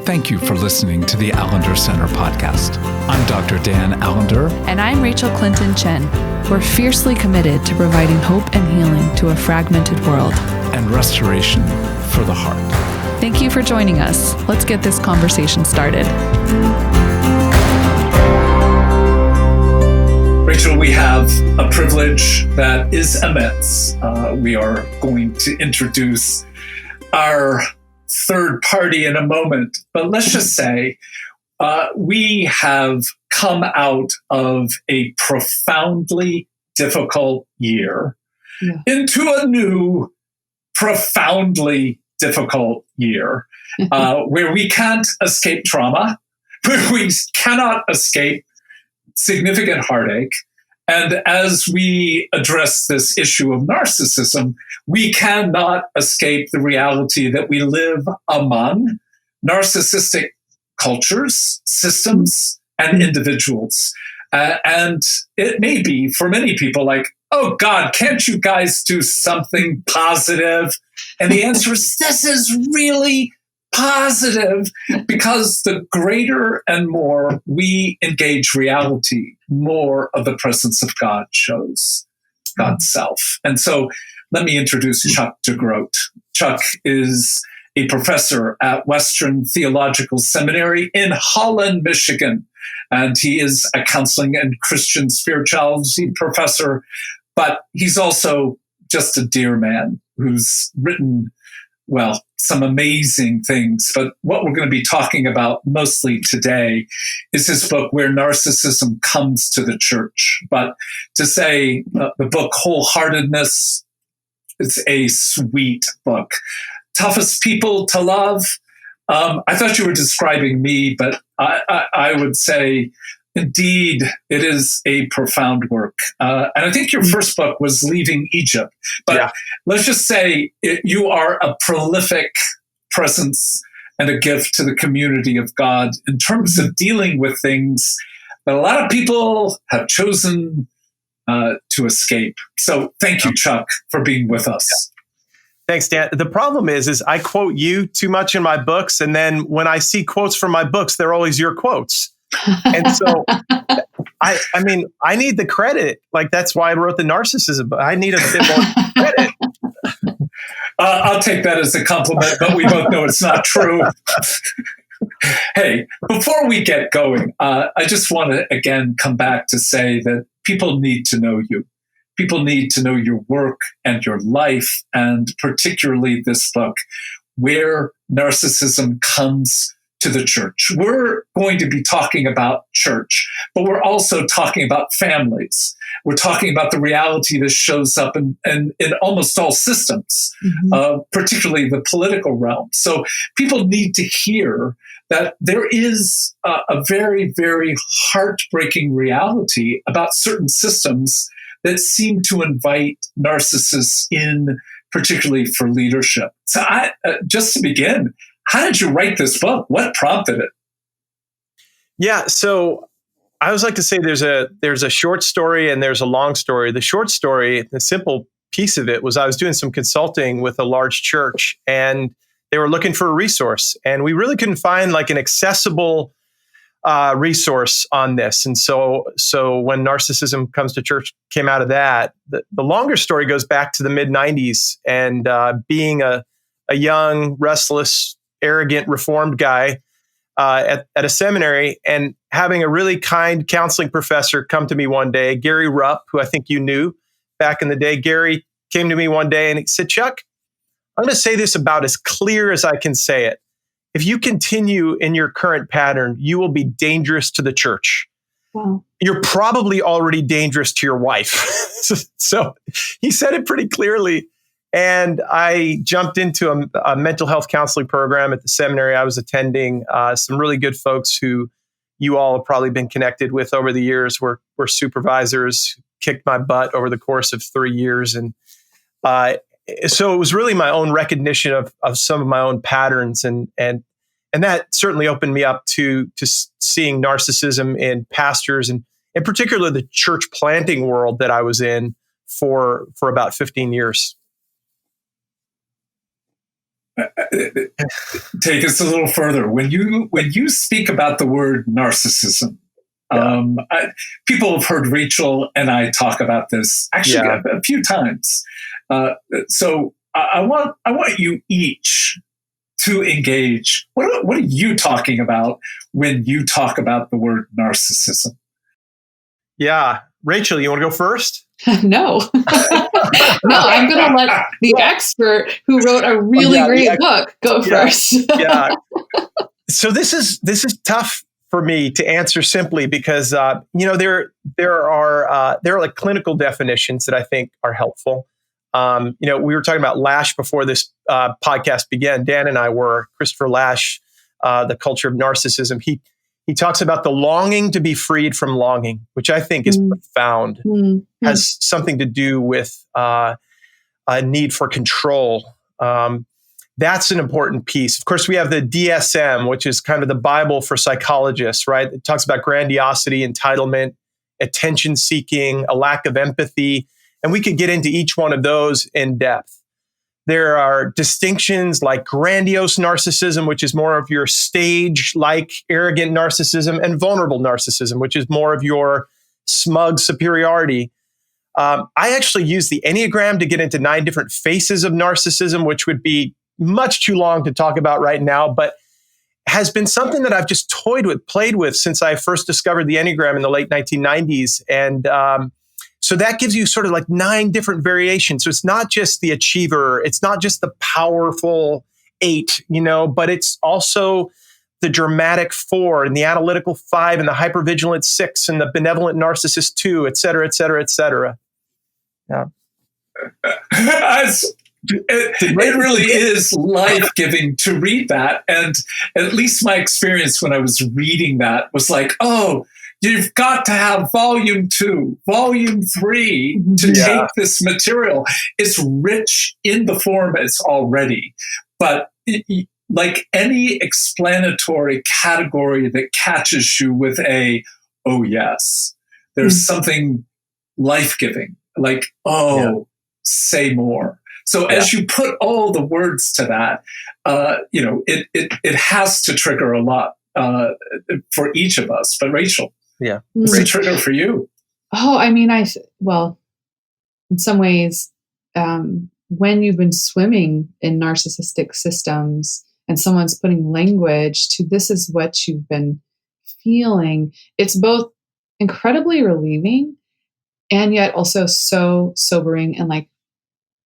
Thank you for listening to the Allender Center podcast. I'm Dr. Dan Allender. And I'm Rachel Clinton Chen. We're fiercely committed to providing hope and healing to a fragmented world. And restoration for the heart. Thank you for joining us. Let's get this conversation started. Rachel, we have a privilege that is immense. We are going to introduce our third party in a moment, but let's just say we have come out of a profoundly difficult year into a new profoundly difficult year where we can't escape trauma, where we cannot escape significant heartache. And as we address this issue of narcissism, we cannot escape the reality that we live among narcissistic cultures, systems, and individuals. And it may be for many people like, oh God, can't you guys do something positive? And the answer is, this is really positive, because the greater and more we engage reality, more of the presence of God shows God's self. And so let me introduce Chuck DeGroat. Chuck is a professor at Western Theological Seminary in Holland, Michigan. And he is a counseling and Christian spirituality professor, but he's also just a dear man who's written, well, some amazing things. But what we're going to be talking about mostly today is his book, Where Narcissism Comes to the Church. But to say the book Wholeheartedness, it's a sweet book. Toughest people to love. I thought you were describing me, but I would say, indeed, it is a profound work. And I think your first book was Leaving Egypt. But let's just say you are a prolific presence and a gift to the community of God in terms of dealing with things that a lot of people have chosen to escape. So thank you, Chuck, for being with us. Thanks, Dan. The problem is I quote you too much in my books. And then when I see quotes from my books, they're always your quotes. And so, I mean, I need the credit. Like, that's why I wrote the Narcissism, but I need a bit more credit. I'll take that as a compliment, but we both know it's not true. Hey, before we get going, I just want to again come back to say that people need to know you. People need to know your work and your life, and particularly this book, Where Narcissism Comes to the Church. We're going to be talking about church, but we're also talking about families. We're talking about the reality that shows up in almost all systems, particularly the political realm. So people need to hear that there is a very, very heartbreaking reality about certain systems that seem to invite narcissists in, particularly for leadership. So just to begin, how did you write this book? What prompted it? Yeah, so I always like to say there's a short story and there's a long story. The short story, the simple piece of it was I was doing some consulting with a large church, and they were looking for a resource, and we really couldn't find like an accessible resource on this. And so when Narcissism Comes to Church came out of that, the longer story goes back to the mid-90s, and being a young, restless, arrogant, reformed guy at a seminary, and having a really kind counseling professor come to me one day, Gary Rupp, who I think you knew back in the day. Gary came to me one day and he said, Chuck, I'm going to say this about as clear as I can say it. If you continue in your current pattern, you will be dangerous to the church. Wow. You're probably already dangerous to your wife. So he said it pretty clearly. And I jumped into a mental health counseling program at the seminary I was attending. Some really good folks who you all have probably been connected with over the years were supervisors, kicked my butt over the course of 3 years. And so it was really my own recognition of some of my own patterns. And that certainly opened me up to seeing narcissism in pastors, and in particular the church planting world that I was in for about 15 years. take us a little further. When you speak about the word narcissism, people have heard Rachel and I talk about this actually a few times. So I want you each to engage. What are you talking about when you talk about the word narcissism? Yeah. Rachel, you want to go first? No. No, I'm going to let the expert who wrote a really great book go first. Yeah. So this is tough for me to answer simply because there are like clinical definitions that I think are helpful. We were talking about Lash before this podcast began. Dan and I were. Christopher Lash, The Culture of Narcissism. He talks about the longing to be freed from longing, which I think is profound. Has something to do with a need for control. That's an important piece. Of course, we have the DSM, which is kind of the Bible for psychologists, right? It talks about grandiosity, entitlement, attention seeking, a lack of empathy. And we could get into each one of those in depth. There are distinctions like grandiose narcissism, which is more of your stage-like arrogant narcissism, and vulnerable narcissism, which is more of your smug superiority. I actually use the Enneagram to get into 9 different faces of narcissism, which would be much too long to talk about right now, but has been something that I've just played with since I first discovered the Enneagram in the late 1990s. And so that gives you sort of like 9 different variations. So it's not just the achiever, it's not just the powerful 8, but it's also the dramatic 4 and the analytical 5 and the hypervigilant 6 and the benevolent narcissist 2, et cetera, et cetera, et cetera. Yeah. It really is life-giving to read that. And at least my experience when I was reading that was like, oh, you've got to have volume 2, volume 3 to take this material. It's rich in the form it's already. But like any explanatory category that catches you with oh, yes, there's something life-giving, like, say more. So as you put all the words to that, it has to trigger a lot for each of us. But Rachel, what's the trigger for you? Oh, I mean, in some ways, when you've been swimming in narcissistic systems and someone's putting language to this is what you've been feeling, it's both incredibly relieving and yet also so sobering and like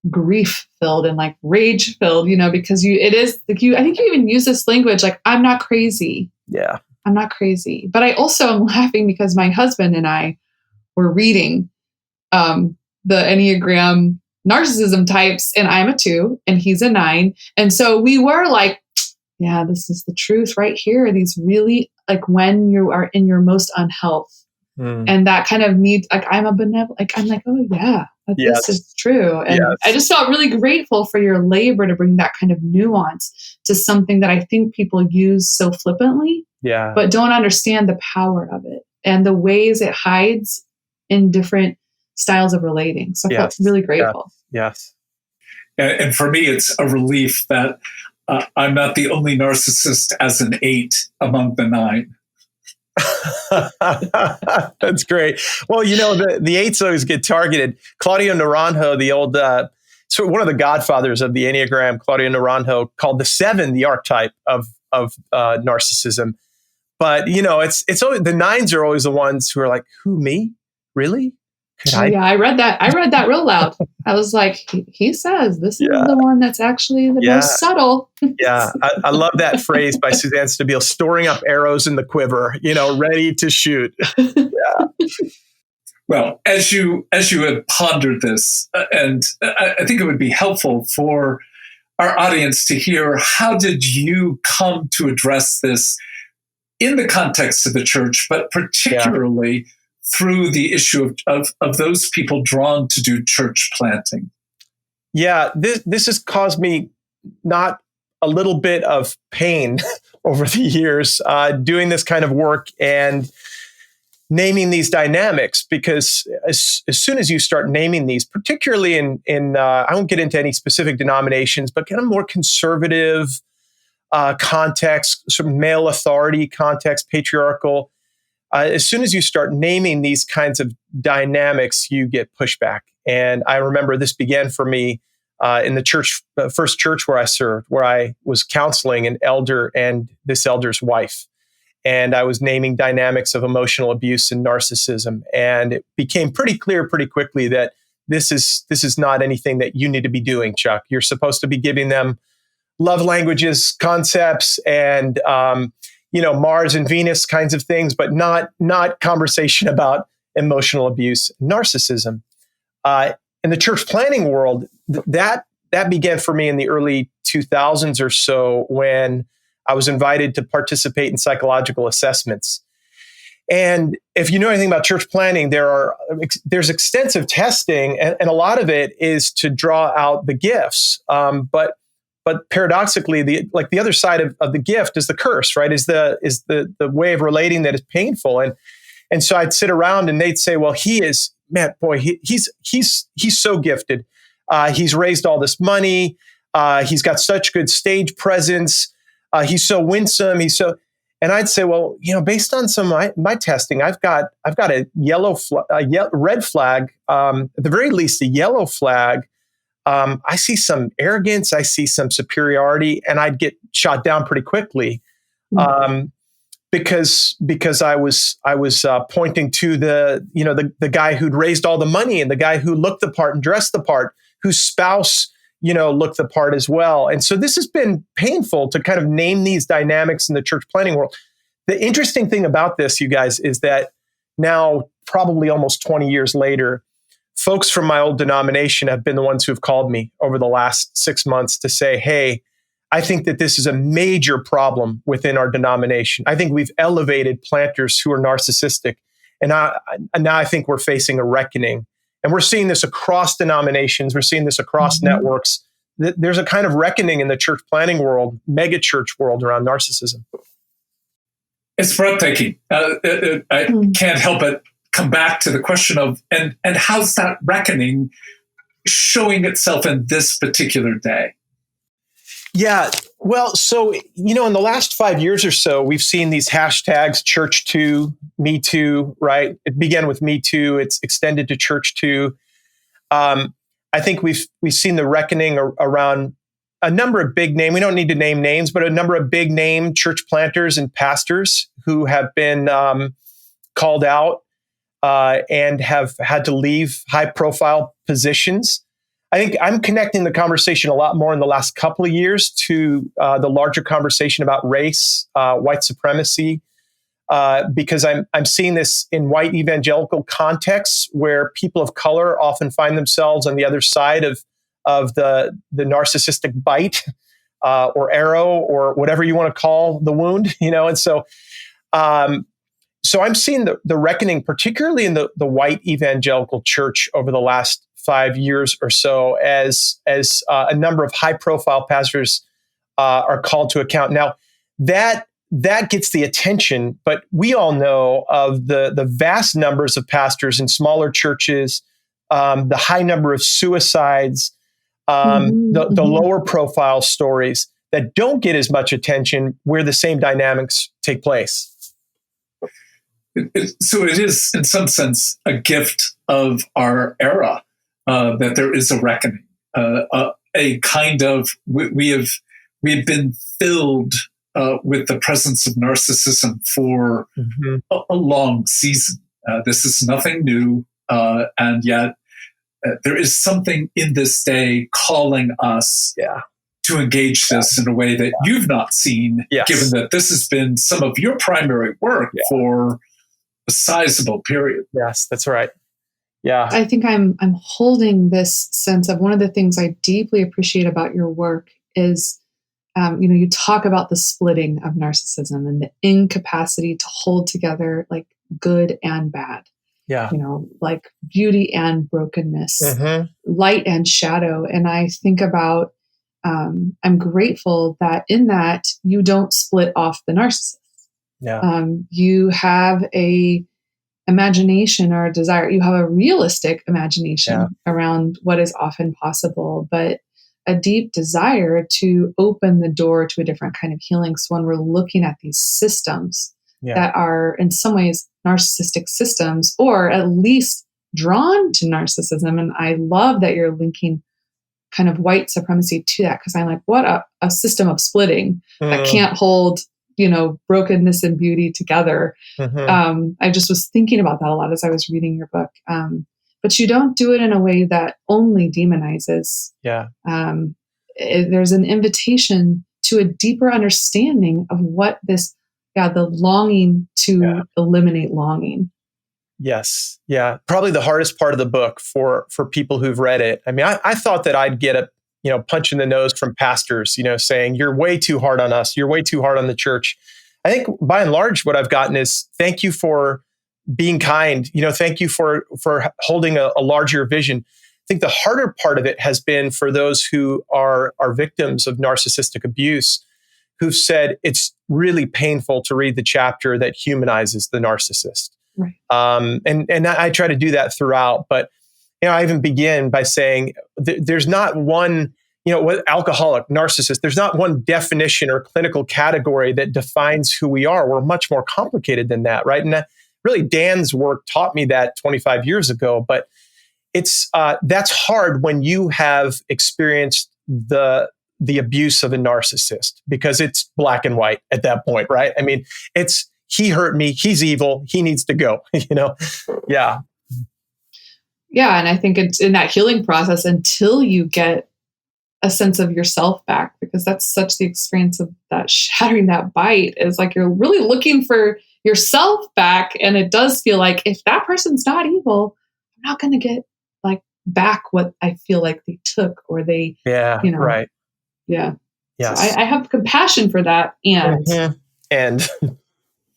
grief filled and like rage filled, because it is like I think you even use this language like, I'm not crazy. Yeah. I'm not crazy. But I also am laughing because my husband and I were reading the Enneagram narcissism types, and I'm a 2 and he's a 9. And so we were like, yeah, this is the truth right here. These really, like when you are in your most unhealth and that kind of need, like I'm a benevolent, like I'm like, oh yeah, this is true. And I just felt really grateful for your labor to bring that kind of nuance to something that I think people use so flippantly, but don't understand the power of it and the ways it hides in different styles of relating. So I felt really grateful. Yes. And for me, it's a relief that I'm not the only narcissist as an 8 among the 9. That's great. Well, the 8s always get targeted. Claudio Naranjo, the old, one of the godfathers of the Enneagram, Claudio Naranjo, called the 7 the archetype of narcissism. But it's always the 9s are always the ones who are like, who, me? Really? I read that real loud. I was like, he says this is the one that's actually the most subtle. I love that phrase by Suzanne Stabile, storing up arrows in the quiver, ready to shoot. Well, as you have pondered this, and I think it would be helpful for our audience to hear, how did you come to address this in the context of the church, but particularly through the issue of those people drawn to do church planting? Yeah, this has caused me not a little bit of pain over the years doing this kind of work. And naming these dynamics, because as soon as you start naming these, particularly in I won't get into any specific denominations, but kind of more conservative context, sort of male authority context, patriarchal, as soon as you start naming these kinds of dynamics, you get pushback. And I remember this began for me in the church, first church where I served, where I was counseling an elder and this elder's wife. And I was naming dynamics of emotional abuse and narcissism. And it became pretty clear pretty quickly that this is not anything that you need to be doing, Chuck. You're supposed to be giving them love languages, concepts, and Mars and Venus kinds of things, but not conversation about emotional abuse, narcissism. In the church planning world, that began for me in the early 2000s or so, when I was invited to participate in psychological assessments. And if you know anything about church planning, there's extensive testing, and a lot of it is to draw out the gifts. But paradoxically, the other side of the gift is the curse, right? Is the way of relating that is painful. And so I'd sit around and they'd say, well, he's so gifted. He's raised all this money. He's got such good stage presence. He's so winsome. And I'd say, well, based on some of my testing, I've got a red flag, at the very least, a yellow flag. I see some arrogance. I see some superiority, and I'd get shot down pretty quickly, because I was pointing to the guy who'd raised all the money, and the guy who looked the part and dressed the part, whose spouse looked the part as well. And so this has been painful to kind of name these dynamics in the church planning world. The interesting thing about this, you guys, is that now, probably almost 20 years later, folks from my old denomination have been the ones who've called me over the last 6 months to say, hey, I think that this is a major problem within our denomination. I think we've elevated planters who are narcissistic. And now I think we're facing a reckoning. And we're seeing this across denominations. We're seeing this across networks. There's a kind of reckoning in the church planning world, mega church world, around narcissism. It's breathtaking. I can't help but come back to the question of, and how's that reckoning showing itself in this particular day? Yeah. Well, so, in the last 5 years or so, we've seen these hashtags, Church Too, Me Too, right? It began with Me Too. It's extended to Church Too. I think we've seen the reckoning around a number of big name. We don't need to name names, but a number of big name church planters and pastors who have been called out and have had to leave high profile positions. I think I'm connecting the conversation a lot more in the last couple of years to the larger conversation about race, white supremacy, because I'm seeing this in white evangelical contexts where people of color often find themselves on the other side of the narcissistic bite or arrow or whatever you want to call the wound, and so I'm seeing the reckoning, particularly in the white evangelical church over the last 5 years or so, as a number of high profile pastors are called to account. Now that gets the attention, but we all know of the vast numbers of pastors in smaller churches, the high number of suicides, the lower profile stories that don't get as much attention, where the same dynamics take place. So it is, in some sense, a gift of our era that there is a reckoning, a kind of we've been filled with the presence of narcissism for a long season. This is nothing new, and yet there is something in this day calling us to engage this in a way that you've not seen, given that this has been some of your primary work for a sizable period. Yes, that's right. Yeah. I think I'm holding this sense of, one of the things I deeply appreciate about your work is, you talk about the splitting of narcissism and the incapacity to hold together like good and bad. Yeah. Like beauty and brokenness, light and shadow. And I think about, I'm grateful that in that you don't split off the narcissist. Yeah. You have a imagination or a desire. You have a realistic imagination around what is often possible, but a deep desire to open the door to a different kind of healing. So when we're looking at these systems that are in some ways narcissistic systems, or at least drawn to narcissism, and I love that you're linking kind of white supremacy to that, because I'm like, what a system of splitting that can't hold, brokenness and beauty together. I just was thinking about that a lot as I was reading your book. But you don't do it in a way that only demonizes. There's an invitation to a deeper understanding of what this, the longing to eliminate longing. Yes. Yeah. Probably the hardest part of the book for people who've read it. I mean, I thought that I'd get a, punch in the nose from pastors, saying, you're way too hard on us. You're way too hard on the church. I think by and large, what I've gotten is thank you for being kind. Thank you for holding a larger vision. I think the harder part of it has been for those who are victims of narcissistic abuse, who've said it's really painful to read the chapter that humanizes the narcissist. Right. And I try to do that throughout, but I even begin by saying there's not one, with alcoholic, narcissist, there's not one definition or clinical category that defines who we are. We're much more complicated than that, right? And really, Dan's work taught me that 25 years ago. But it's that's hard when you have experienced the abuse of a narcissist, because it's black and white at that point, right? I mean, it's he hurt me, he's evil, he needs to go. Yeah. Yeah, and I think it's in that healing process until you get a sense of yourself back, because that's such the experience of that shattering that bite, is like you're really looking for yourself back. And it does feel like if that person's not evil, I'm not going to get like back what I feel like they took, or they, right. Yeah. Yes. So I have compassion for that. And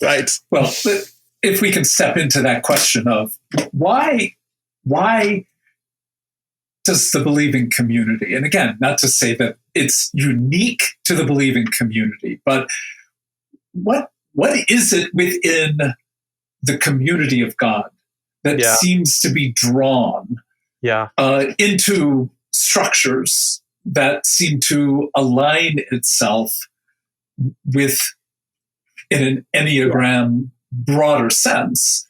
right. Well, if we can step into that question of why does the believing community, and again, not to say that it's unique to the believing community, but what is it within the community of God that seems to be drawn into structures that seem to align itself with, in an Enneagram broader sense,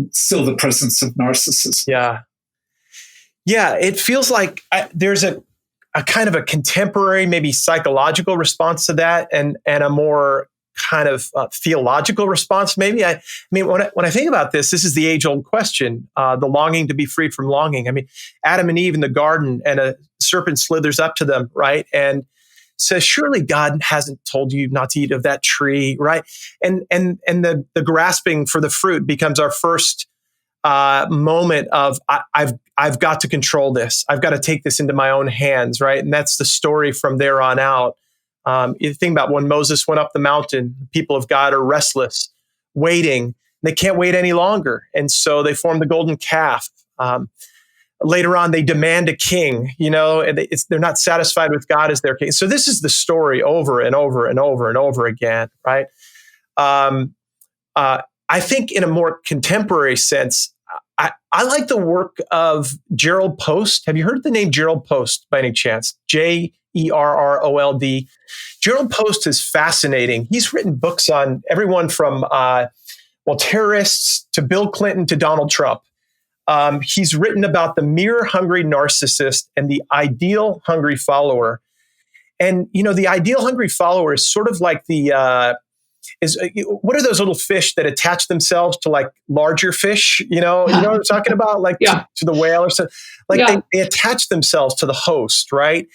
still the presence of narcissism? Yeah, it feels like there's a kind of a contemporary, maybe psychological response to that, and a more kind of theological response. Maybe I mean, when I think about this is the age-old question: the longing to be freed from longing. I mean, Adam and Eve in the garden, and a serpent slithers up to them, right, and says, "Surely God hasn't told you not to eat of that tree," right? And the grasping for the fruit becomes our first moment of I've got to control this. I've got to take this into my own hands, right? And that's the story from there on out. You think about when Moses went up the mountain, the people of God are restless, waiting. They can't wait any longer. And so they form the golden calf. Later on, they demand a king, and they're not satisfied with God as their king. So this is the story over and over and over and over again, right? I think in a more contemporary sense, I like the work of Gerald Post. Have you heard the name Gerald Post by any chance? Jerrold. Gerald Post is fascinating. He's written books on everyone from, terrorists to Bill Clinton to Donald Trump. He's written about the mere hungry narcissist and the ideal hungry follower. And, the ideal hungry follower is sort of like what are those little fish that attach themselves to like larger fish? You know what I'm talking about? Like to the whale or something. Like they attach themselves to the host, right?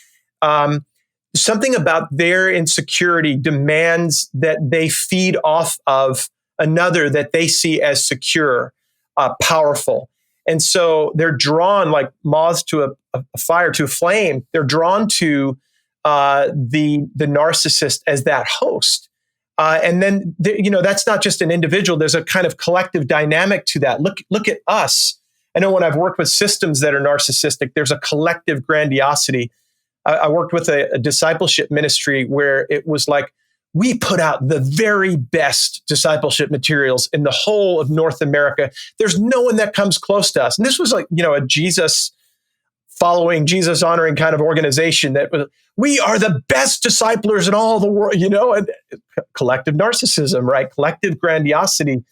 Something about their insecurity demands that they feed off of another that they see as secure, powerful. And so they're drawn like moths to a fire, to a flame. They're drawn to the narcissist as that host. And then, that's not just an individual. There's a kind of collective dynamic to that. Look at us. I know when I've worked with systems that are narcissistic, there's a collective grandiosity. I worked with a discipleship ministry where it was like we put out the very best discipleship materials in the whole of North America. There's no one that comes close to us. And this was like, a Jesus following, Jesus honoring kind of organization that we are the best disciplers in all the world, and collective narcissism, right? Collective grandiosity,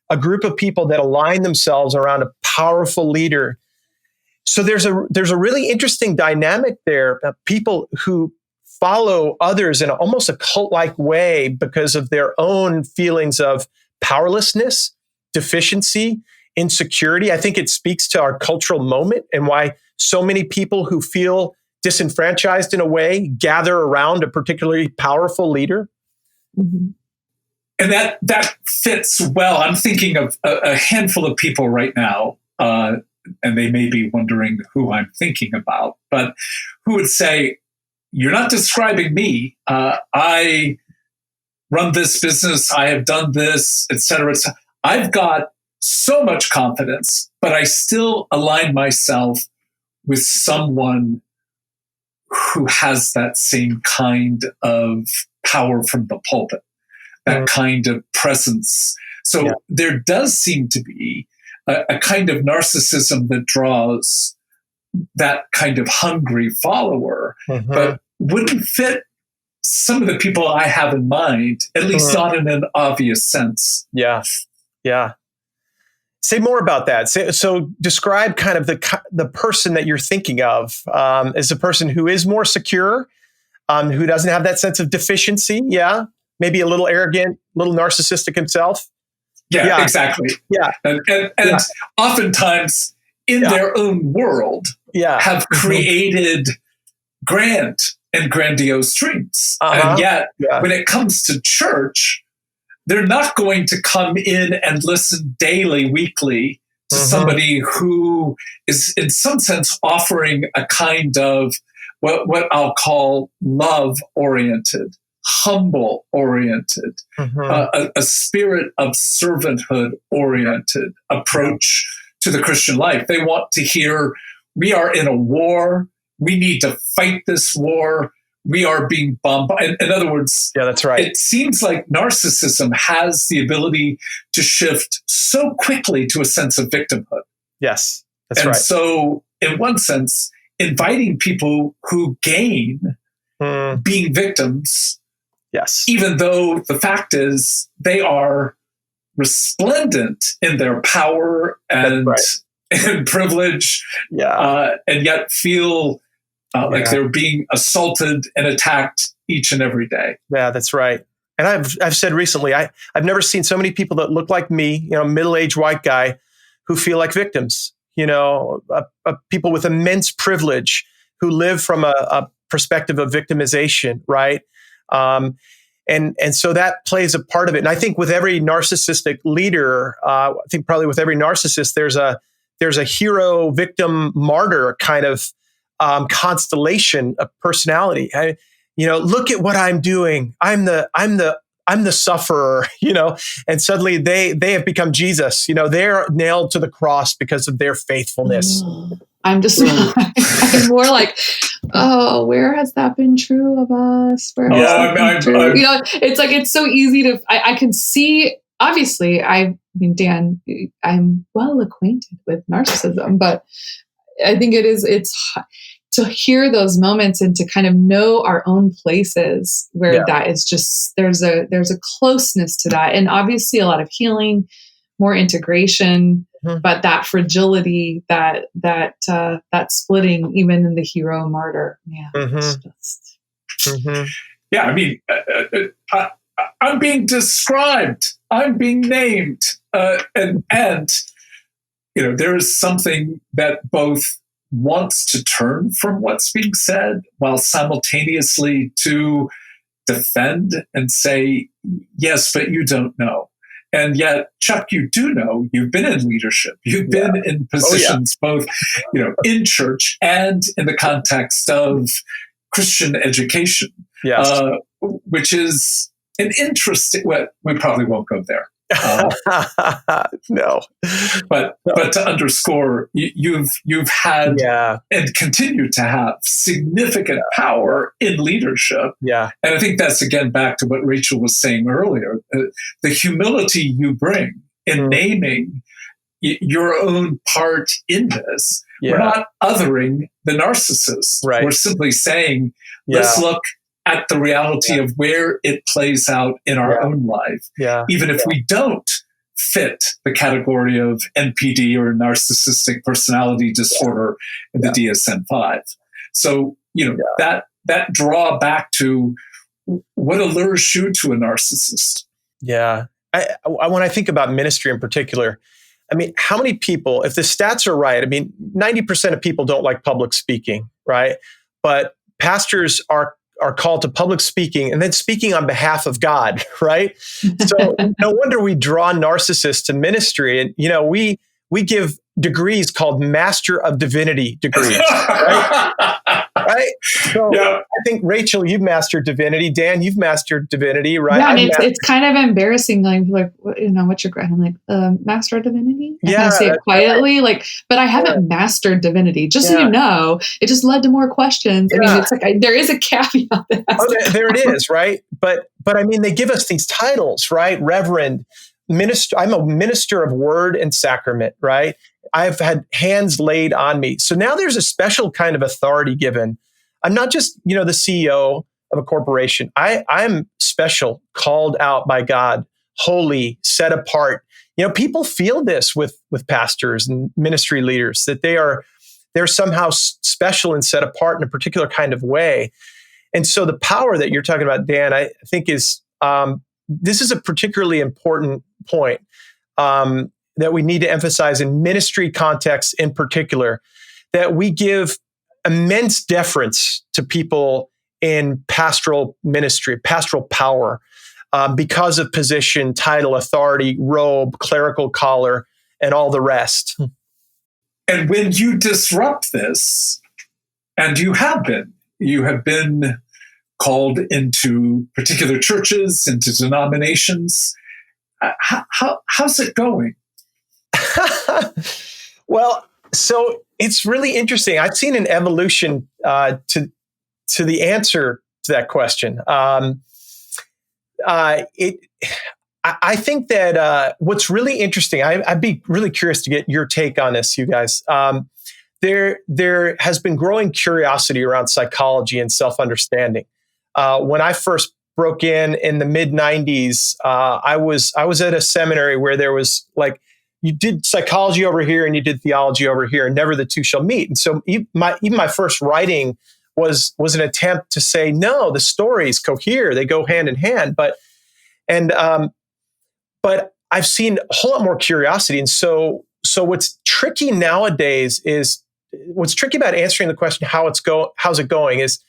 a group of people that align themselves around a powerful leader. So there's a really interesting dynamic there. People who follow others in almost a cult-like way because of their own feelings of powerlessness, deficiency, insecurity. I think it speaks to our cultural moment and why so many people who feel disenfranchised in a way gather around a particularly powerful leader. Mm-hmm. And that fits well. I'm thinking of a handful of people right now, and they may be wondering who I'm thinking about, but who would say, you're not describing me. I run this business. I have done this, et cetera, et cetera. I've got so much confidence, but I still align myself with someone who has that same kind of power from the pulpit, that kind of presence. So there does seem to be a kind of narcissism that draws that kind of hungry follower, but wouldn't fit some of the people I have in mind, at least not in an obvious sense. Yeah. Say more about that. So describe kind of the person that you're thinking of as a person who is more secure, who doesn't have that sense of deficiency. Yeah. Maybe a little arrogant, a little narcissistic himself. Yeah. Exactly. Yeah. And oftentimes in their own world have created grand and grandiose dreams. And yet when it comes to church, they're not going to come in and listen daily, weekly to somebody who is in some sense offering a kind of what I'll call love-oriented, humble-oriented, a spirit of servanthood-oriented approach to the Christian life. They want to hear, we are in a war. We need to fight this war. We are being bombarded. In other words, that's right. It seems like narcissism has the ability to shift so quickly to a sense of victimhood. Yes, that's right. And so, in one sense, inviting people who gain being victims, even though the fact is they are resplendent in their power and privilege, and yet feel like they're being assaulted and attacked each and every day. Yeah, that's right. And I've said recently, I've never seen so many people that look like me, middle-aged white guy, who feel like victims. People with immense privilege who live from a perspective of victimization, right? And so that plays a part of it. And I think with every narcissistic leader, I think probably with every narcissist, there's a hero, victim, martyr kind of constellation of personality. Look at what I'm doing. I'm the sufferer, and suddenly they have become Jesus. They're nailed to the cross because of their faithfulness. I'm just I'm more like, oh, where has that been true of us? Where has that been true? It's like, it's so easy to, I can see, obviously, Dan, I'm well acquainted with narcissism, but I think it's to hear those moments and to kind of know our own places where that is just, there's a closeness to that. And obviously a lot of healing, more integration, but that fragility, that splitting, even in the hero martyr, it's just. Yeah. I mean, I'm being described, I'm being named, and there is something that both wants to turn from what's being said while simultaneously to defend and say, yes, but you don't know. And yet, Chuck, you do know. You've been in leadership. You've been in positions both, in church and in the context of Christian education, which is an interesting, we probably won't go there. No, but to underscore, you've had and continue to have significant power in leadership. Yeah, and I think that's again back to what Rachel was saying earlier: the humility you bring in naming your own part in this. Yeah. We're not othering the narcissist. Right. We're simply saying, let's look at the reality of where it plays out in our own life. Yeah. Even if we don't fit the category of NPD or narcissistic personality disorder in the DSM-5. So, that draw back to what allures you to a narcissist. Yeah. When I think about ministry in particular, I mean, how many people, if the stats are right, I mean, 90% of people don't like public speaking, right? But pastors are called to public speaking and then speaking on behalf of God, right? So no wonder we draw narcissists to ministry. And, we give degrees called Master of Divinity degrees, right? Right? So I think, Rachel, you've mastered divinity. Dan, you've mastered divinity, right? Yeah, and it's kind of embarrassing. Like, what's your grade? I'm like, Master of Divinity? I kind of say it quietly, but I haven't mastered divinity. Just so you know, it just led to more questions. I mean, it's like there is a caveat. There it is, right? But I mean, they give us these titles, right? Reverend, minister. I'm a minister of word and sacrament, right? I've had hands laid on me. So now there's a special kind of authority given. I'm not just, the CEO of a corporation. I'm special, called out by God, holy, set apart. People feel this with pastors and ministry leaders, that they're somehow special and set apart in a particular kind of way. And so the power that you're talking about, Dan, I think is, this is a particularly important point that we need to emphasize in ministry context in particular, that we give immense deference to people in pastoral ministry, pastoral power, because of position, title, authority, robe, clerical collar, and all the rest. And when you disrupt this, and you have been called into particular churches, into denominations, how's it going? Well, so it's really interesting. I've seen an evolution to the answer to that question. I think that what's really interesting, I'd be really curious to get your take on this, you guys. There has been growing curiosity around psychology and self-understanding. When I first broke in the mid 90s, I was at a seminary where there was you did psychology over here and you did theology over here, and never the two shall meet. And so even my first writing was an attempt to say, no, the stories cohere, they go hand in hand. But I've seen a whole lot more curiosity. And so what's tricky nowadays is, what's tricky about answering the question, how's it going, is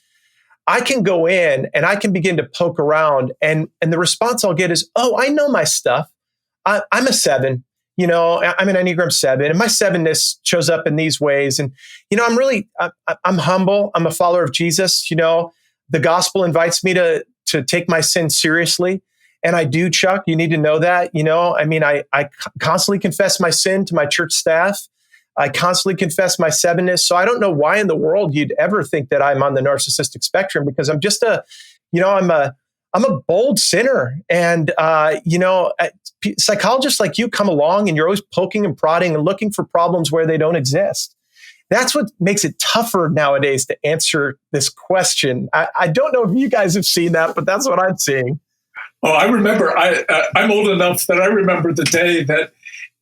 I can go in and I can begin to poke around, and the response I'll get is, oh, I know my stuff. I'm a 7. I'm an Enneagram 7, and my 7-ness shows up in these ways. And, I'm humble. I'm a follower of Jesus. The gospel invites me to take my sin seriously. And I do, Chuck. You need to know that. I constantly confess my sin to my church staff. I constantly confess my 7-ness. So I don't know why in the world you'd ever think that I'm on the narcissistic spectrum, because I'm just I'm a bold sinner. And, psychologists like you come along and you're always poking and prodding and looking for problems where they don't exist. That's what makes it tougher nowadays to answer this question. I don't know if you guys have seen that, but that's what I'm seeing. Oh, I remember, I'm old enough that I remember the day that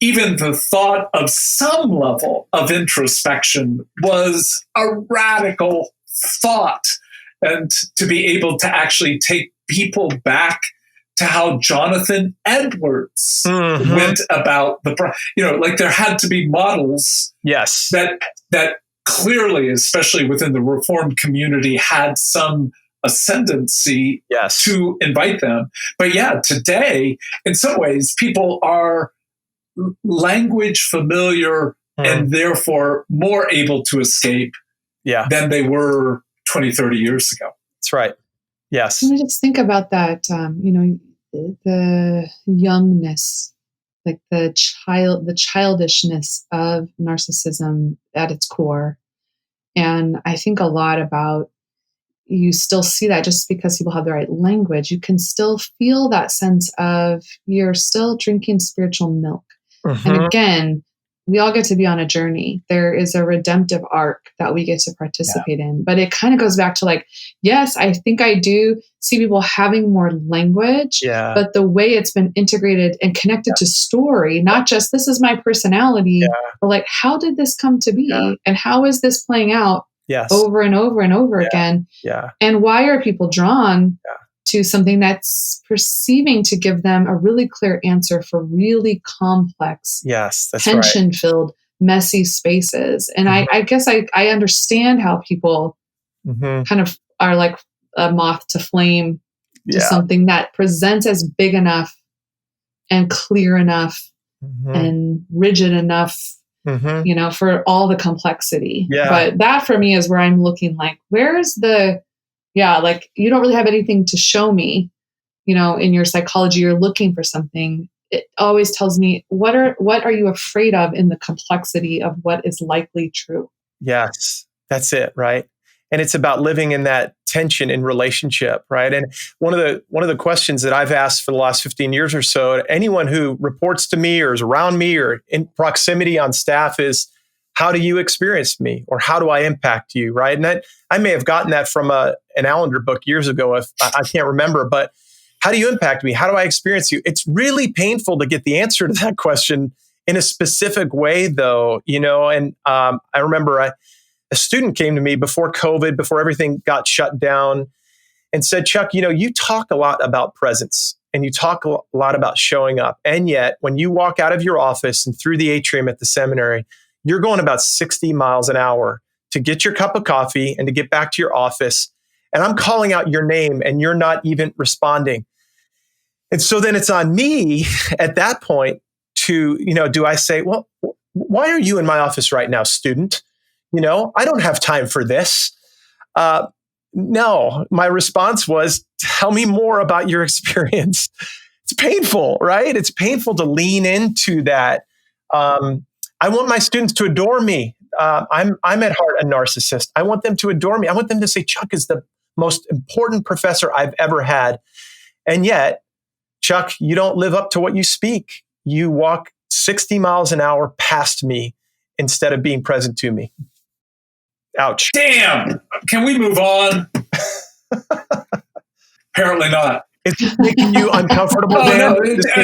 even the thought of some level of introspection was a radical thought. And to be able to actually take people back to how Jonathan Edwards went about there had to be models that clearly, especially within the Reformed community, had some ascendancy to invite them. But today, in some ways, people are language familiar and therefore more able to escape than they were 20, 30 years ago. That's right. Yes. I just think about that. the youngness, like the childishness of narcissism at its core. And I think a lot about, you still see that just because people have the right language, you can still feel that sense of you're still drinking spiritual milk. And again, we all get to be on a journey. There is a redemptive arc that we get to participate in. But it kind of goes back to like, yes, I think I do see people having more language, but the way it's been integrated and connected to story, not just this is my personality, but like, how did this come to be? And how is this playing out over and over and over again? And why are people drawn to something that's perceiving to give them a really clear answer for really complex, tension-filled, messy spaces? And I guess I understand how people kind of are like a moth to flame to something that presents as big enough and clear enough and rigid enough, you know, for all the complexity. But that for me is where I'm looking like, where's the, like you don't really have anything to show me, you know, in your psychology, you're looking for something. It always tells me, what are you afraid of in the complexity of what is likely true? Yes, that's it. Right. And it's about living in that tension in relationship. Right. And one of the questions that I've asked for the last 15 years or so, anyone who reports to me or is around me or in proximity on staff is, how do you experience me, or how do I impact you? Right. And that I may have gotten that from an Allender book years ago, if I can't remember, but how do you impact me? How do I experience you? It's really painful to get the answer to that question in a specific way, though, you know. And I remember a student came to me before COVID, before everything got shut down, and said, Chuck, you know, you talk a lot about presence and you talk a lot about showing up. And yet when you walk out of your office and through the atrium at the seminary, you're going about 60 miles an hour to get your cup of coffee and to get back to your office. And I'm calling out your name and you're not even responding. And so then it's on me at that point to, you know, do I say, well, why are you in my office right now, student? You know, I don't have time for this. No, my response was, tell me more about your experience. It's painful, right? It's painful to lean into that. I want my students to adore me. I'm at heart a narcissist. I want them to adore me. I want them to say, Chuck is the most important professor I've ever had. And yet, Chuck, you don't live up to what you speak. You walk 60 miles an hour past me instead of being present to me. Ouch. Damn. Can we move on? Apparently not. It's making you uncomfortable. No.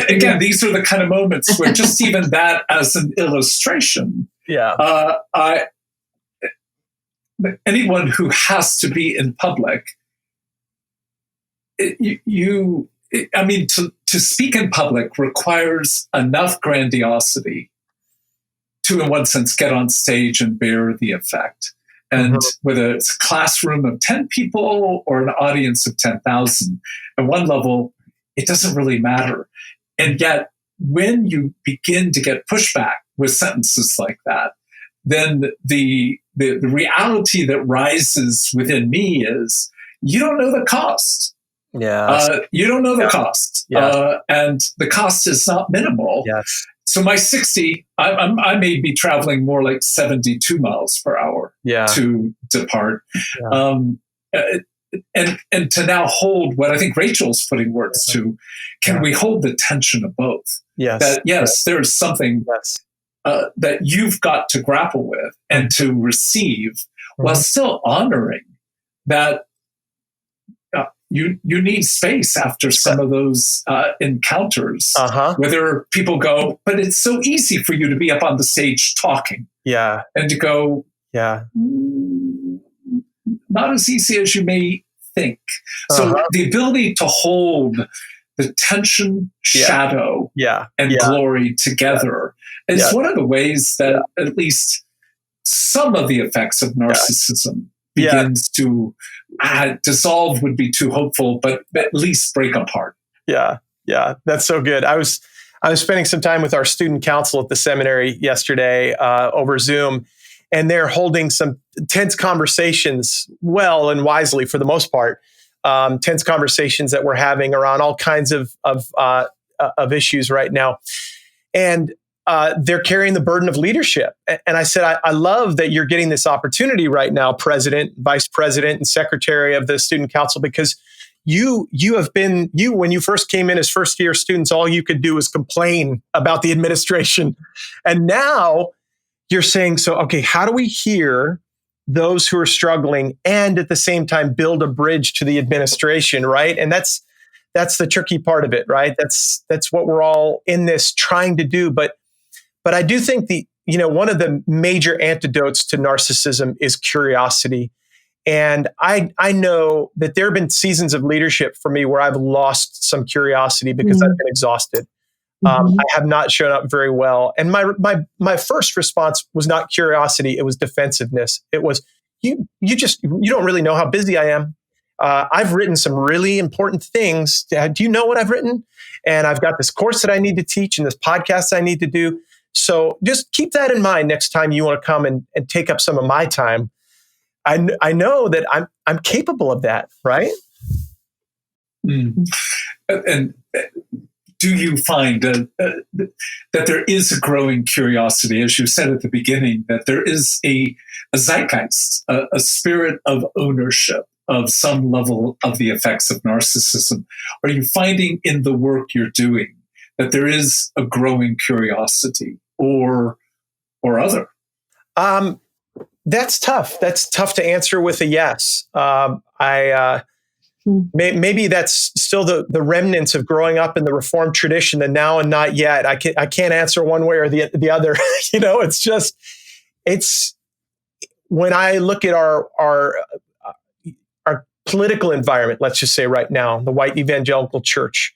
Again, these are the kind of moments where just even that as an illustration. Anyone who has to be in public, to speak in public requires enough grandiosity to, in one sense, get on stage and bear the effect. And whether it's a classroom of 10 people or an audience of 10,000, at one level, it doesn't really matter. And yet, when you begin to get pushback with sentences like that, then the reality that rises within me is, you don't know the cost. You don't know the cost. And the cost is not minimal. So my 60, I may be traveling more like 72 miles per hour to depart. And to now hold what I think Rachel's putting words to, can we hold the tension of both? There's something that you've got to grapple with and to receive while still honoring that you need space after some of those encounters, whether people go, but it's so easy for you to be up on the stage talking. And to go, not as easy as you may think. So the ability to hold the tension, shadow, and glory together is one of the ways that at least some of the effects of narcissism begins to dissolve, would be too hopeful, but at least break apart. That's so good. I was spending some time with our student council at the seminary yesterday over Zoom, and they're holding some tense conversations, well and wisely for the most part, tense conversations that we're having around all kinds of issues right now. And they're carrying the burden of leadership. And I said, I love that you're getting this opportunity right now, president, vice president, and secretary of the student council, because you when you first came in as first year students, all you could do was complain about the administration. And now you're saying, so, okay, how do we hear those who are struggling and at the same time build a bridge to the administration, right? And that's the tricky part of it, right? That's what we're all in this trying to do. But I do think one of the major antidotes to narcissism is curiosity. And I know that there have been seasons of leadership for me where I've lost some curiosity because I've been exhausted. I have not shown up very well. And my first response was not curiosity. It was defensiveness. It was, you don't really know how busy I am. I've written some really important things. Do you know what I've written? And I've got this course that I need to teach and this podcast I need to do. So just keep that in mind next time you want to come and take up some of my time. I know that I'm capable of that, right? Mm. And do you find that there is a growing curiosity, as you said at the beginning, that there is a zeitgeist, a spirit of ownership of some level of the effects of narcissism? Are you finding in the work you're doing that there is a growing curiosity or other? That's tough. That's tough to answer with a yes. Maybe that's still the remnants of growing up in the Reformed tradition, the now and not yet. I can't answer one way or the other. It's when I look at our political environment, let's just say right now, the white evangelical church.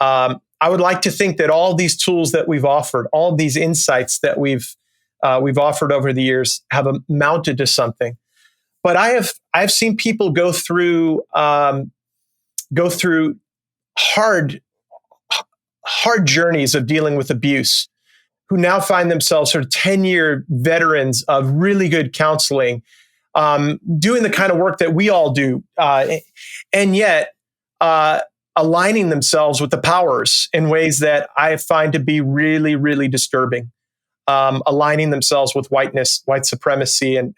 I would like to think that all these tools that we've offered, all these insights that we've offered over the years have amounted to something. But I've seen people go through hard journeys of dealing with abuse, who now find themselves sort of 10-year veterans of really good counseling, doing the kind of work that we all do, and yet aligning themselves with the powers in ways that I find to be really, really disturbing. Aligning themselves with whiteness, white supremacy, and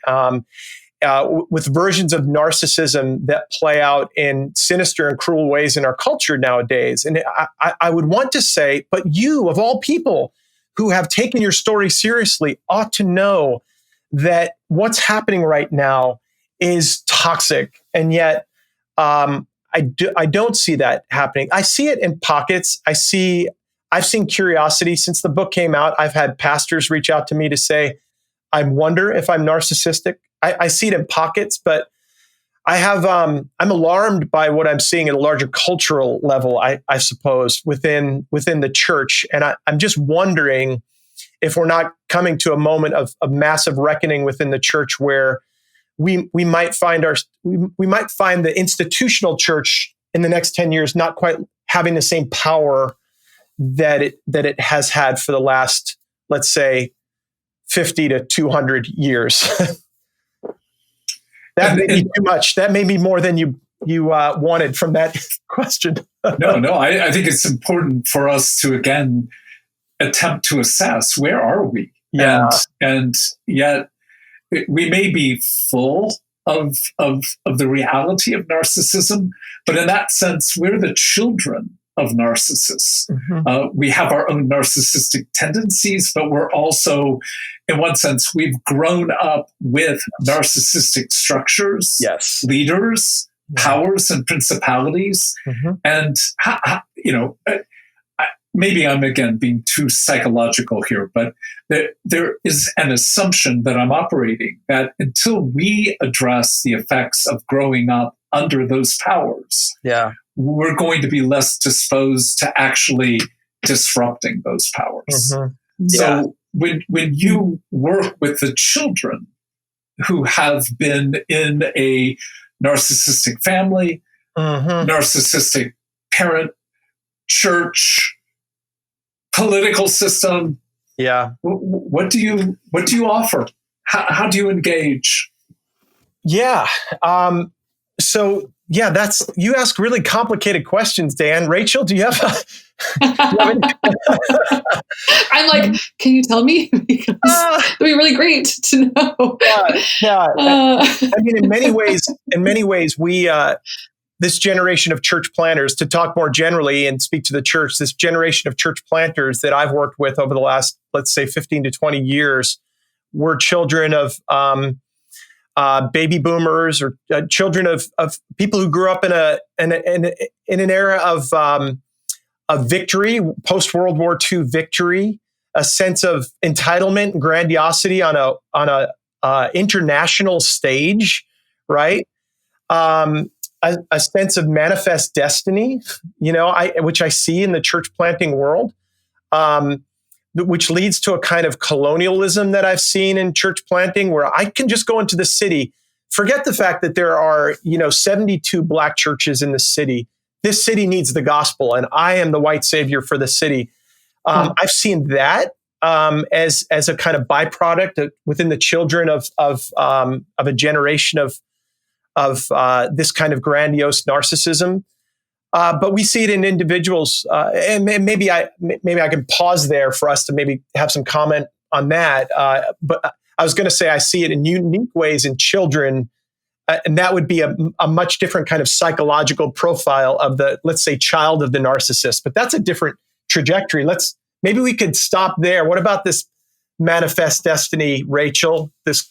with versions of narcissism that play out in sinister and cruel ways in our culture nowadays. And I would want to say, but you, of all people who have taken your story seriously, ought to know that what's happening right now is toxic. And yet, I don't see that happening. I see it in pockets. I've seen curiosity since the book came out. I've had pastors reach out to me to say, I wonder if I'm narcissistic. I see it in pockets, but I'm alarmed by what I'm seeing at a larger cultural level, I suppose, within the church. And I'm just wondering if we're not coming to a moment of massive reckoning within the church where we might find the institutional church in the next 10 years not quite having the same power that it has had for the last, let's say, 50 to 200 years. That may be too much. That may be more than you wanted from that question. No. I think it's important for us to, again, attempt to assess where are we? Yeah. And yet we may be full of the reality of narcissism, but in that sense, we're the children of narcissists. Mm-hmm. We have our own narcissistic tendencies, but we're also, in one sense, we've grown up with narcissistic structures, yes, leaders, powers, and principalities. Mm-hmm. And, maybe I'm, again, being too psychological here, but there is an assumption that I'm operating that until we address the effects of growing up under those powers, we're going to be less disposed to actually disrupting those powers. Mm-hmm. So when you work with the children who have been in a narcissistic family, narcissistic parent, church, political system, what do you offer? How do you engage? So Yeah, you ask really complicated questions, Dan. Rachel, do you have I'm like, can you tell me? Because it'd be really great to know. Yeah. I mean, in many ways, we, this generation of church planters, to talk more generally and speak to the church, this generation of church planters that I've worked with over the last, let's say, 15 to 20 years, were children of baby boomers, or children of people who grew up in an era of victory, post World War II victory, a sense of entitlement and grandiosity on a international stage, right? A sense of manifest destiny, which I see in the church planting world, which leads to a kind of colonialism that I've seen in church planting, where I can just go into the city, forget the fact that there are, 72 Black churches in the city. This city needs the gospel, and I am the white savior for the city. I've seen that as a kind of byproduct within the children of a generation of this kind of grandiose narcissism. But we see it in individuals, and maybe I can pause there for us to maybe have some comment on that. But I was going to say I see it in unique ways in children, and that would be a much different kind of psychological profile of the, let's say, child of the narcissist. But that's a different trajectory. Maybe we could stop there. What about this manifest destiny, Rachel? This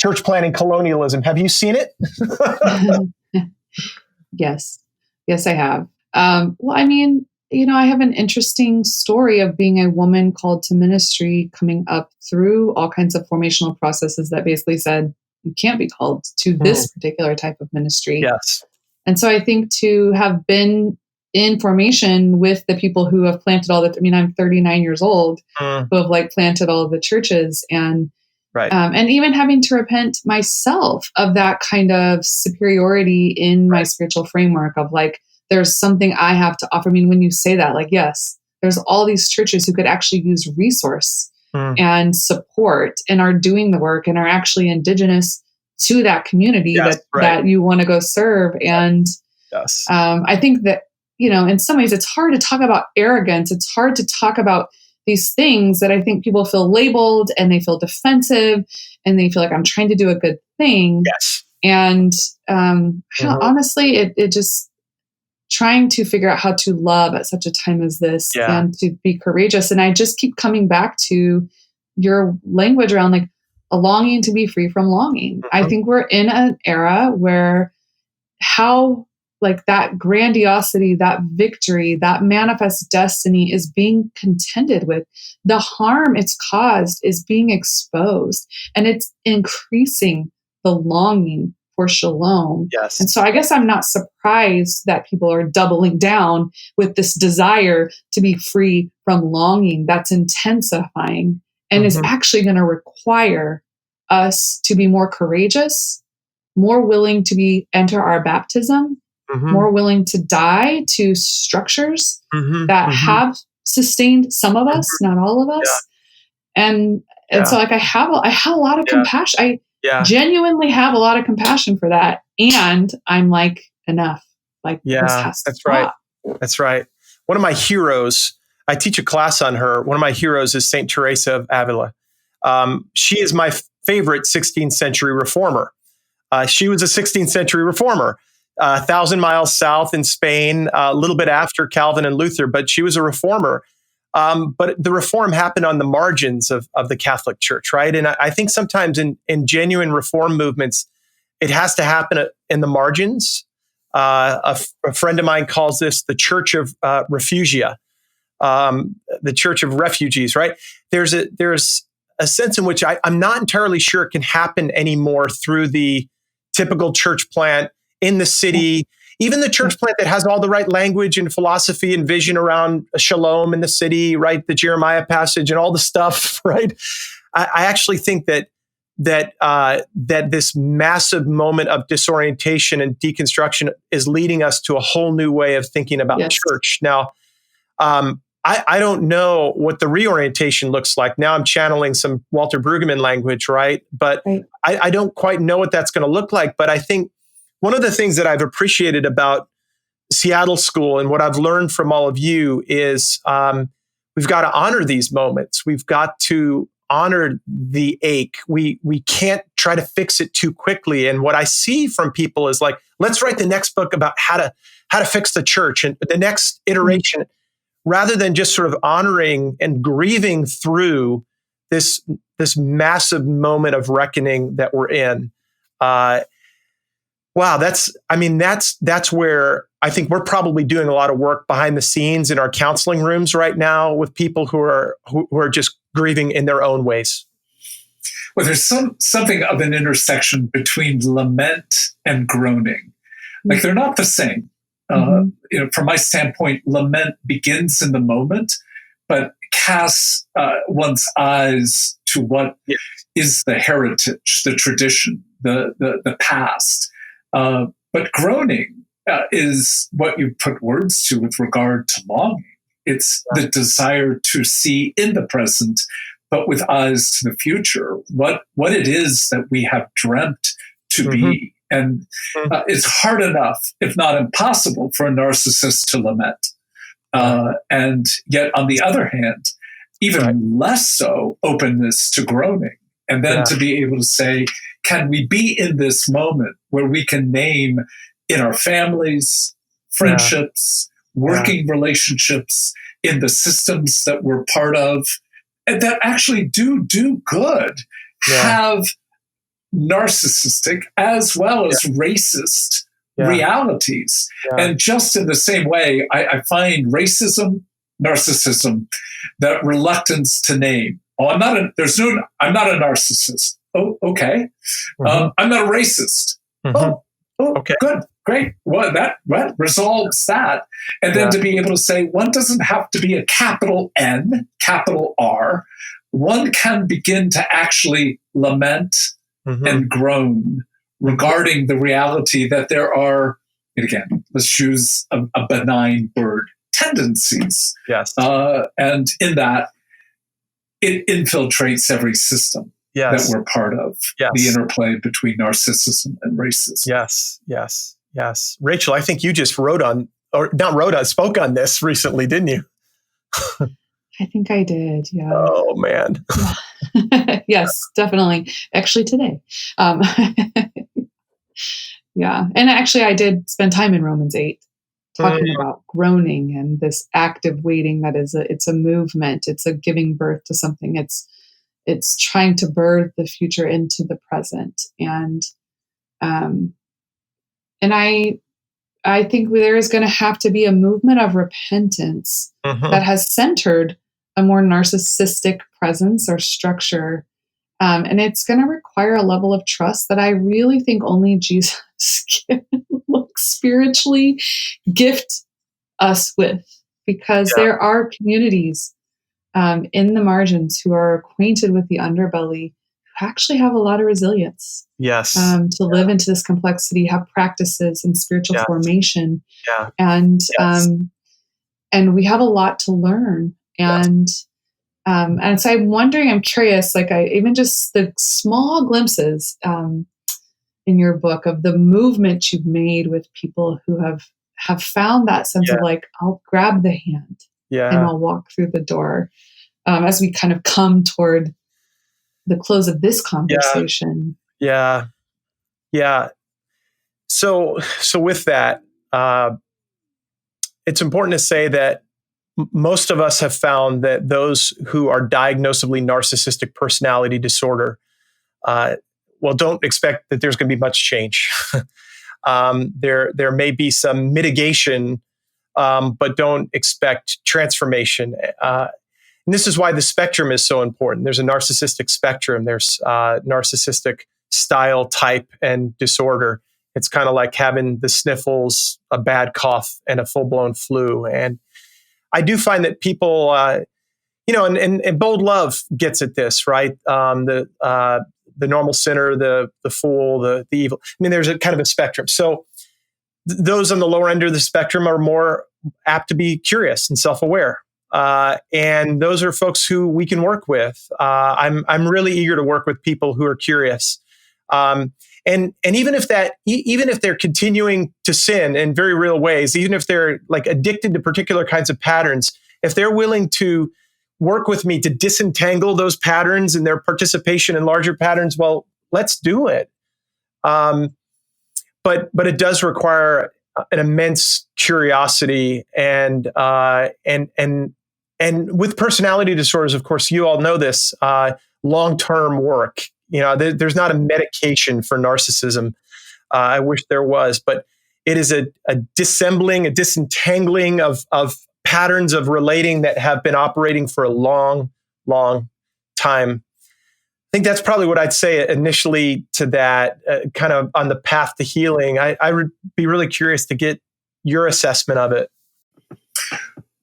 church planting colonialism. Have you seen it? Yes, I have. Well, I mean, I have an interesting story of being a woman called to ministry, coming up through all kinds of formational processes that basically said, you can't be called to this particular type of ministry. Yes. And so I think to have been in formation with the people who have planted I'm 39 years old, who have planted all of the churches, and right. And even having to repent myself of that kind of superiority in my spiritual framework of there's something I have to offer. I mean, when you say that, yes, there's all these churches who could actually use resource and support and are doing the work and are actually indigenous to that community that you want to go serve. And I think that, in some ways it's hard to talk about arrogance. It's hard to talk about these things that I think people feel labeled and they feel defensive and they feel like I'm trying to do a good thing. Yes. And honestly, it just trying to figure out how to love at such a time as this and to be courageous. And I just keep coming back to your language around a longing to be free from longing. I think we're in an era where how that grandiosity, that victory, that manifest destiny is being contended with. The harm it's caused is being exposed, and it's increasing the longing for shalom. Yes. And so I guess I'm not surprised that people are doubling down with this desire to be free from longing that's intensifying and is actually going to require us to be more courageous, more willing to enter our baptism, more willing to die to structures that have sustained some of us, not all of us. And so I have a lot of compassion. I genuinely have a lot of compassion for that. And I'm enough. This has to stop. That's right. One of my heroes, I teach a class on her. One of my heroes is Saint Teresa of Avila. She is my favorite 16th century reformer. She was a 16th century reformer. 1,000 miles south in Spain, a little bit after Calvin and Luther, but she was a reformer. But the reform happened on the margins of the Catholic Church, right? And I think sometimes in genuine reform movements, it has to happen in the margins. A friend of mine calls this the Church of Refugia, the Church of Refugees, right? There's a sense in which I'm not entirely sure it can happen anymore through the typical church plant in the city, even the church plant that has all the right language and philosophy and vision around shalom in the city, right? The Jeremiah passage and all the stuff, right? I actually think that this massive moment of disorientation and deconstruction is leading us to a whole new way of thinking about church. Now, I don't know what the reorientation looks like. Now I'm channeling some Walter Brueggemann language, right? But I don't quite know what that's going to look like. But I think one of the things that I've appreciated about Seattle School and what I've learned from all of you is we've got to honor these moments. We've got to honor the ache. We can't try to fix it too quickly. And what I see from people is like, let's write the next book about how to fix the church and the next iteration, rather than just sort of honoring and grieving through this massive moment of reckoning that we're in. Wow, that's where I think we're probably doing a lot of work behind the scenes in our counseling rooms right now with people who are just grieving in their own ways. Well, there's something of an intersection between lament and groaning. Like they're not the same. From my standpoint, lament begins in the moment, but casts one's eyes to what is the heritage, the tradition, the past. But groaning is what you put words to with regard to longing. It's the desire to see in the present, but with eyes to the future, what it is that we have dreamt to be. And it's hard enough, if not impossible, for a narcissist to lament. And yet, on the other hand, even less so openness to groaning. And then to be able to say, can we be in this moment where we can name in our families, friendships, working relationships, in the systems that we're part of, and that actually do good, have narcissistic as well as racist realities. And just in the same way, I find racism, narcissism, that reluctance to name. Oh, I'm not a narcissist. Oh, okay. I'm not a racist. Okay. Good. Great. Well, that resolves that. And then to be able to say one doesn't have to be a capital N, capital R. One can begin to actually lament and groan regarding the reality that there are, and again, let's use a benign word, tendencies. Yes. And in that, it infiltrates every system that we're part of. The interplay between narcissism and racism. Yes. Rachel, I think you just spoke on this recently, didn't you? I think I did. Yeah. Oh man. Yes, definitely. Actually today. Yeah. And actually I did spend time in Romans 8 talking about groaning and this active waiting that it's a movement. It's a giving birth to something. It's trying to birth the future into the present. And I think there is going to have to be a movement of repentance that has centered a more narcissistic presence or structure. And it's going to require a level of trust that I really think only Jesus can spiritually gift us with, because there are communities in the margins who are acquainted with the underbelly, who actually have a lot of resilience. Yes. To live into this complexity, have practices and spiritual formation. Yeah. And we have a lot to learn. And so I'm curious, like even just the small glimpses in your book of the movement you've made with people who have found that sense of like, I'll grab the hand and I'll walk through the door, as we kind of come toward the close of this conversation. Yeah. So with that, it's important to say that most of us have found that those who are diagnosably narcissistic personality disorder, don't expect that there's going to be much change. There may be some mitigation, but don't expect transformation. And this is why the spectrum is so important. There's a narcissistic spectrum. There's narcissistic style, type, and disorder. It's kind of like having the sniffles, a bad cough, and a full-blown flu. And I do find that people, and Bold Love gets at this, right? The normal sinner, the fool, the evil. I mean, there's a kind of a spectrum. So those on the lower end of the spectrum are more apt to be curious and self-aware. And those are folks who we can work with. I'm really eager to work with people who are curious. And And even if they're continuing to sin in very real ways, even if they're like addicted to particular kinds of patterns, if they're willing to work with me to disentangle those patterns and their participation in larger patterns, well, let's do it. But it does require an immense curiosity and with personality disorders, of course, you all know this, long-term work. There's not a medication for narcissism. I wish there was, but it is a dissembling, a disentangling of patterns of relating that have been operating for a long, long time. I think that's probably what I'd say initially to that, kind of on the path to healing. I would be really curious to get your assessment of it.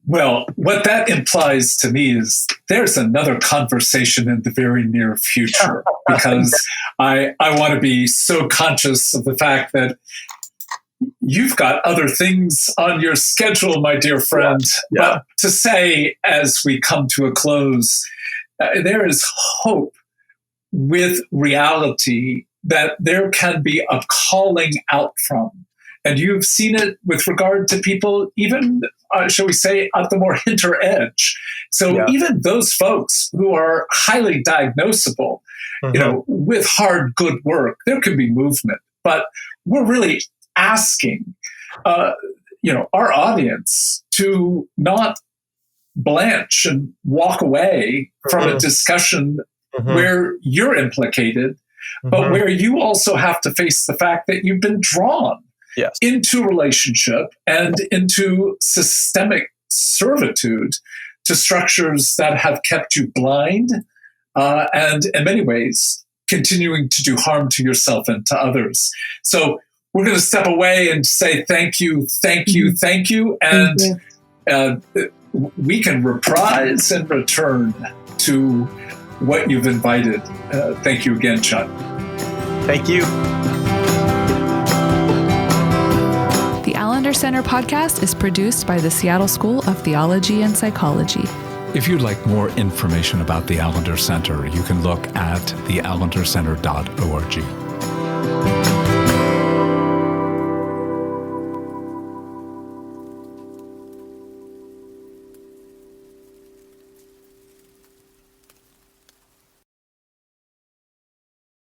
Well, what that implies to me is there's another conversation in the very near future, because I want to be so conscious of the fact that you've got other things on your schedule, my dear friend. Yeah. But to say, as we come to a close, there is hope with reality that there can be a calling out from. And you've seen it with regard to people, even, shall we say, at the more hinter edge. So even those folks who are highly diagnosable, with hard, good work, there can be movement. But we're really asking, our audience to not blanch and walk away from a discussion where you're implicated, but where you also have to face the fact that you've been drawn into relationship and into systemic servitude to structures that have kept you blind and in many ways continuing to do harm to yourself and to others. So we're going to step away and say thank you, thank you, thank you. And we can reprise and return to what you've invited. Thank you again, Chuck. Thank you. The Allender Center podcast is produced by the Seattle School of Theology and Psychology. If you'd like more information about the Allender Center, you can look at theallendercenter.org.